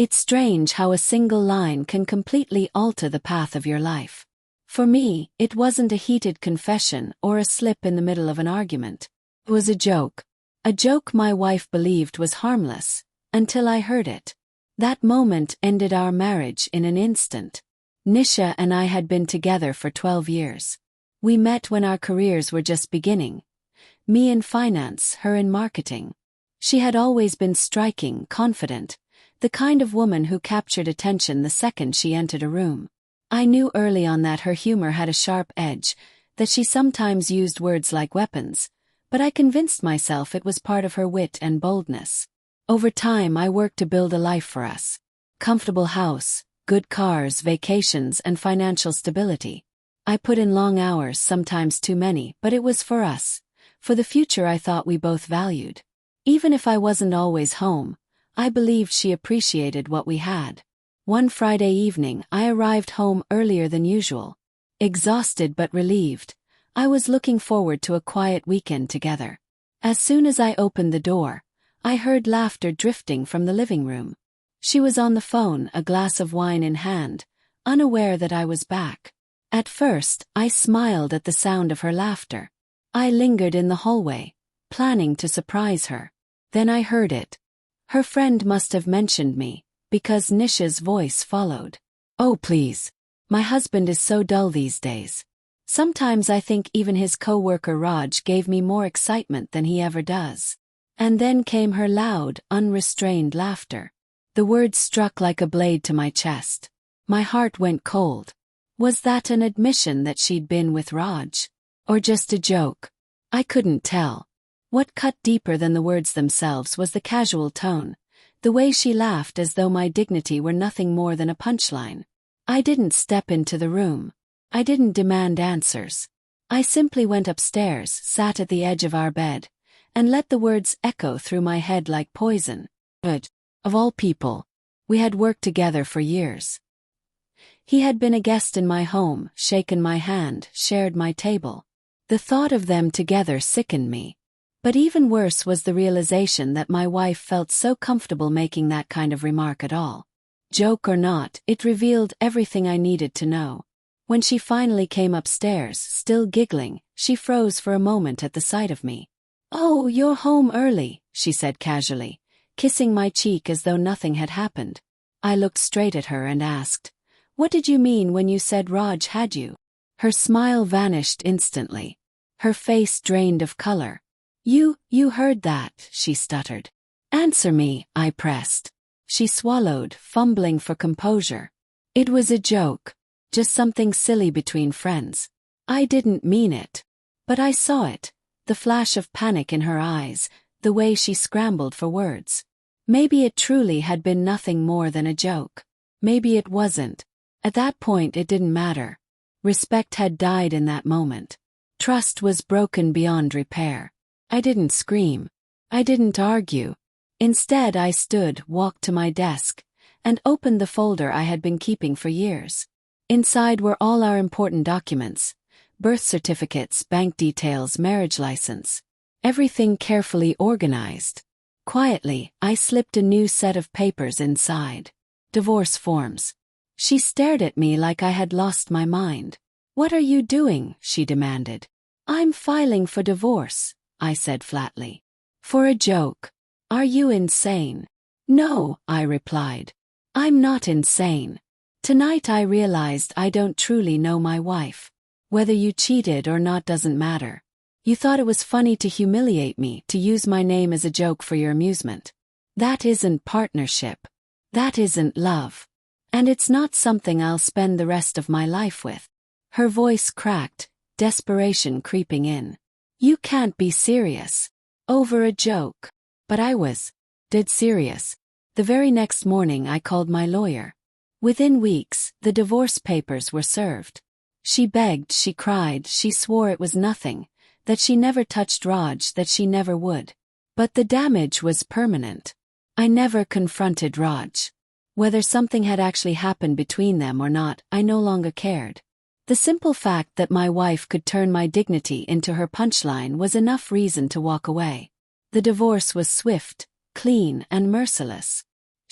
It's strange how a single line can completely alter the path of your life. For me, it wasn't a heated confession or a slip in the middle of an argument. It was a joke. A joke my wife believed was harmless, until I heard it. That moment ended our marriage in an instant. Nisha and I had been together for 12 years. We met when our careers were just beginning. Me in finance, her in marketing. She had always been striking, confident, the kind of woman who captured attention the second she entered a room. I knew early on that her humor had a sharp edge, that she sometimes used words like weapons, but I convinced myself it was part of her wit and boldness. Over time I worked to build a life for us. Comfortable house, good cars, vacations, and financial stability. I put in long hours, sometimes too many, but it was for us, for the future I thought we both valued. Even if I wasn't always home, I believed she appreciated what we had. One Friday evening I arrived home earlier than usual. Exhausted but relieved, I was looking forward to a quiet weekend together. As soon as I opened the door, I heard laughter drifting from the living room. She was on the phone, a glass of wine in hand, unaware that I was back. At first, I smiled at the sound of her laughter. I lingered in the hallway, planning to surprise her. Then I heard it. Her friend must have mentioned me, because Nisha's voice followed. "Oh please. My husband is so dull these days. Sometimes I think even his co-worker Raj gave me more excitement than he ever does." And then came her loud, unrestrained laughter. The words struck like a blade to my chest. My heart went cold. Was that an admission that she'd been with Raj? Or just a joke? I couldn't tell. What cut deeper than the words themselves was the casual tone, the way she laughed as though my dignity were nothing more than a punchline. I didn't step into the room. I didn't demand answers. I simply went upstairs, sat at the edge of our bed, and let the words echo through my head like poison. But, of all people, we had worked together for years. He had been a guest in my home, shaken my hand, shared my table. The thought of them together sickened me. But even worse was the realization that my wife felt so comfortable making that kind of remark at all. Joke or not, it revealed everything I needed to know. When she finally came upstairs, still giggling, she froze for a moment at the sight of me. "Oh, you're home early," she said casually, kissing my cheek as though nothing had happened. I looked straight at her and asked, "What did you mean when you said Raj had you?" Her smile vanished instantly. Her face drained of color. You heard that," she stuttered. "Answer me," I pressed. She swallowed, fumbling for composure. "It was a joke. Just something silly between friends. I didn't mean it." But I saw it. The flash of panic in her eyes, the way she scrambled for words. Maybe it truly had been nothing more than a joke. Maybe it wasn't. At that point it didn't matter. Respect had died in that moment. Trust was broken beyond repair. I didn't scream. I didn't argue. Instead I stood, walked to my desk, and opened the folder I had been keeping for years. Inside were all our important documents. Birth certificates, bank details, marriage license. Everything carefully organized. Quietly, I slipped a new set of papers inside. Divorce forms. She stared at me like I had lost my mind. "What are you doing?" she demanded. "I'm filing for divorce," I said flatly. "For a joke. Are you insane?" "No," I replied. "I'm not insane. Tonight I realized I don't truly know my wife. Whether you cheated or not doesn't matter. You thought it was funny to humiliate me, to use my name as a joke for your amusement. That isn't partnership. That isn't love. And it's not something I'll spend the rest of my life with." Her voice cracked, desperation creeping in. "You can't be serious. Over a joke." But I was dead serious. The very next morning I called my lawyer. Within weeks, the divorce papers were served. She begged, she cried, she swore it was nothing, that she never touched Raj, that she never would. But the damage was permanent. I never confronted Raj. Whether something had actually happened between them or not, I no longer cared. The simple fact that my wife could turn my dignity into her punchline was enough reason to walk away. The divorce was swift, clean, and merciless.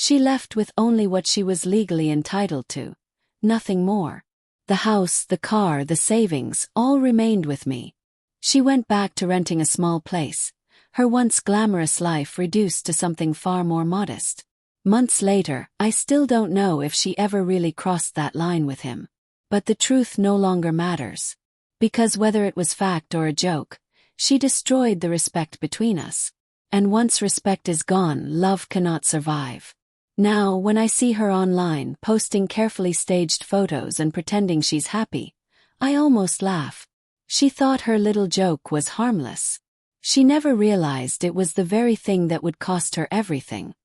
She left with only what she was legally entitled to. Nothing more. The house, the car, the savings, all remained with me. She went back to renting a small place, her once glamorous life reduced to something far more modest. Months later, I still don't know if she ever really crossed that line with him. But the truth no longer matters. Because whether it was fact or a joke, she destroyed the respect between us. And once respect is gone, love cannot survive. Now, when I see her online, posting carefully staged photos and pretending she's happy, I almost laugh. She thought her little joke was harmless. She never realized it was the very thing that would cost her everything.